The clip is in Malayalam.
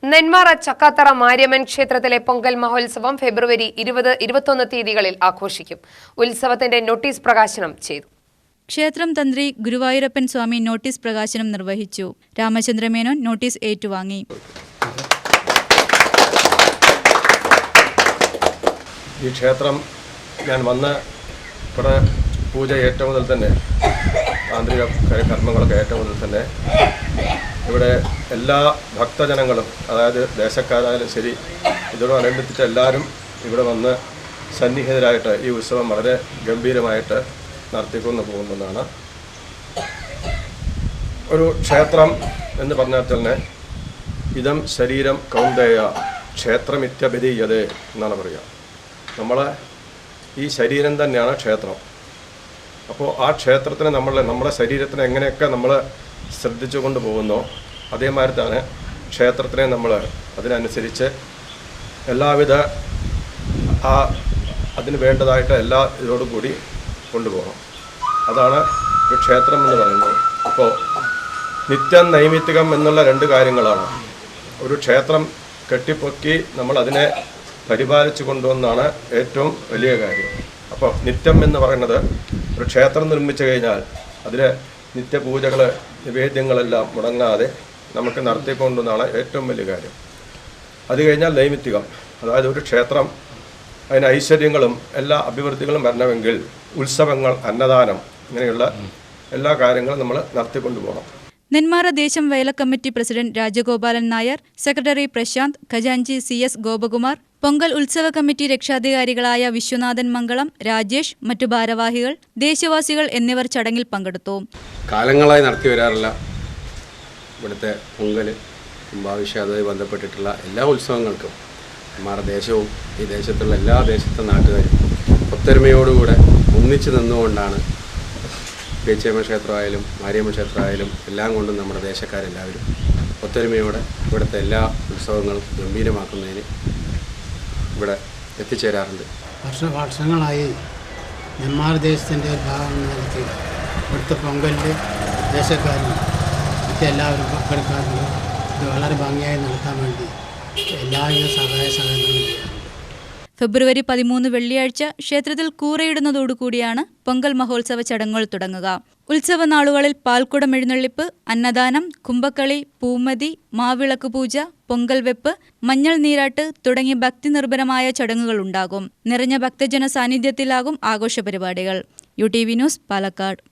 നെന്മാറ ചക്കാത്തറ മാര്യമ്മൻ ക്ഷേത്രത്തിലെ പൊങ്കൽ മഹോത്സവം ഫെബ്രുവരി 20-21 തീയതികളിൽ ആഘോഷിക്കും. ഉത്സവത്തിന്റെ നോട്ടീസ് പ്രകാശനം ചെയ്തു. ക്ഷേത്രം തന്ത്രി ഗുരുവായൂരപ്പൻ സ്വാമി നോട്ടീസ് പ്രകാശനം നിർവഹിച്ചു. രാമചന്ദ്രമേനോൻ നോട്ടീസ് ഏറ്റുവാങ്ങി. ഈ ക്ഷേത്രം ഞാൻ വന്ന ഇവിടെ പൂജ ഏറ്റവും മുതൽ തന്നെ താന്ത്രിക കർമ്മങ്ങളൊക്കെ ഏറ്റവും മുതൽ തന്നെ ഇവിടെ എല്ലാ ഭക്തജനങ്ങളും, അതായത് ദേശക്കാരായാലും ശരി, ഇതോടനുബന്ധിച്ച് എല്ലാവരും ഇവിടെ വന്ന് സന്നിഹിതരായിട്ട് ഈ ഉത്സവം വളരെ ഗംഭീരമായിട്ട് നടത്തിക്കൊണ്ട് പോകുന്നതാണ്. ഒരു ക്ഷേത്രം എന്ന് പറഞ്ഞാൽ തന്നെ ഇതം ശരീരം കൗന്ദേയ ക്ഷേത്രമിത്യഭിധീയതേ എന്നാണ് പറയുക. നമ്മളെ ഈ ശരീരം തന്നെയാണ് ക്ഷേത്രം. അപ്പോൾ ആ ക്ഷേത്രത്തിന് നമ്മുടെ ശരീരത്തിനെ എങ്ങനെയൊക്കെ നമ്മൾ ശ്രദ്ധിച്ചു കൊണ്ട് പോകുന്നോ അതേമാതിരി തന്നെ ക്ഷേത്രത്തിനെ നമ്മൾ അതിനനുസരിച്ച് എല്ലാവിധ അതിന് വേണ്ടതായിട്ട് എല്ലാ ഇതോടുകൂടി കൊണ്ടുപോകണം. അതാണ് ഒരു ക്ഷേത്രം എന്ന് പറയുന്നത്. ഇപ്പോൾ നിത്യം നൈമിത്തികം എന്നുള്ള രണ്ട് കാര്യങ്ങളാണ്. ഒരു ക്ഷേത്രം കെട്ടിപ്പൊക്കി നമ്മൾ അതിനെ പരിപാലിച്ചു കൊണ്ടുവന്നാണ് ഏറ്റവും വലിയ കാര്യം. അപ്പോൾ നിത്യം എന്ന് പറയുന്നത് ഒരു ക്ഷേത്രം നിർമ്മിച്ചു കഴിഞ്ഞാൽ അതിലെ നിത്യപൂജകൾ നിവേദ്യങ്ങളെല്ലാം മുടങ്ങാതെ നമുക്ക് നടത്തിക്കൊണ്ടുവന്നാണ് ഏറ്റവും വലിയ കാര്യം. അത് കഴിഞ്ഞാൽ നൈമിത്തികം, അതായത് ഒരു ക്ഷേത്രം അതിന് ഐശ്വര്യങ്ങളും എല്ലാ അഭിവൃദ്ധികളും വരണമെങ്കിൽ ഉത്സവങ്ങൾ, അന്നദാനം, ഇങ്ങനെയുള്ള എല്ലാ കാര്യങ്ങളും നമ്മൾ നടത്തിക്കൊണ്ടു പോകണം. നെന്മാറ ദേശം Vela committee president Rajagopalan Nair, secretary Prashanth, ഖജാൻജി CS ഗോപകുമാർ, പൊങ്കൽ ഉത്സവ കമ്മിറ്റി രക്ഷാധികാരികളായ വിശ്വനാഥൻ മംഗളം, രാജേഷ്, മറ്റു ഭാരവാഹികൾ, ദേശവാസികൾ എന്നിവർ ചടങ്ങിൽ പങ്കെടുത്തു. കാലങ്ങളായി നടത്തി വരാറുള്ള ഇവിടുത്തെ പൊങ്കൽ, കുംഭാഭിഷേകവുമായി ബന്ധപ്പെട്ടിട്ടുള്ള എല്ലാ ഉത്സവങ്ങൾക്കും നമ്മുടെ ദേശവും ഈ ദേശത്തുള്ള എല്ലാ ദേശത്തെ നാട്ടുകാരും ഒത്തൊരുമയോടുകൂടെ ഒന്നിച്ചു നിന്നുകൊണ്ടാണ് പേച്ചിയമ്മ ക്ഷേത്രമായാലും മാരിയമ്മ ക്ഷേത്രമായാലും എല്ലാം കൊണ്ടും നമ്മുടെ ദേശക്കാരെല്ലാവരും ഒത്തൊരുമയോടെ ഇവിടുത്തെ എല്ലാ ഉത്സവങ്ങളും ഗംഭീരമാക്കുന്നതിന് ഇവിടെ എത്തിച്ചേരാറുണ്ട്. വർഷങ്ങളായി നെന്മാറ ദേശത്തിൻ്റെ ഒരു ഭാഗം നിലയ്ക്ക് ഇവിടുത്തെ പൊങ്കലിൽ ദേശക്കാരും മറ്റെല്ലാവരും പങ്കെടുക്കാറുണ്ട്. ഇത് വളരെ ഭംഗിയായി നടത്താൻ വേണ്ടി എല്ലാവിധ സഹായങ്ങളും ചെയ്യാറുണ്ട്. ഫെബ്രുവരി 13 വെള്ളിയാഴ്ച ക്ഷേത്രത്തിൽ കൂറയിടുന്നതോടുകൂടിയാണ് പൊങ്കൽ മഹോത്സവ ചടങ്ങുകൾ തുടങ്ങുക. ഉത്സവ നാളുകളിൽ പാൽക്കുടം എഴുന്നള്ളിപ്പ്, അന്നദാനം, കുംഭക്കളി, പൂമതി, മാവിളക്ക് പൂജ, പൊങ്കൽ വെപ്പ്, മഞ്ഞൾ നീരാട്ട് തുടങ്ങി ഭക്തി നിർഭരമായ ചടങ്ങുകൾ ഉണ്ടാകും. നിറഞ്ഞ ഭക്തജന സാന്നിധ്യത്തിലാകും ആഘോഷ പരിപാടികൾ. UTV news, Palakkad.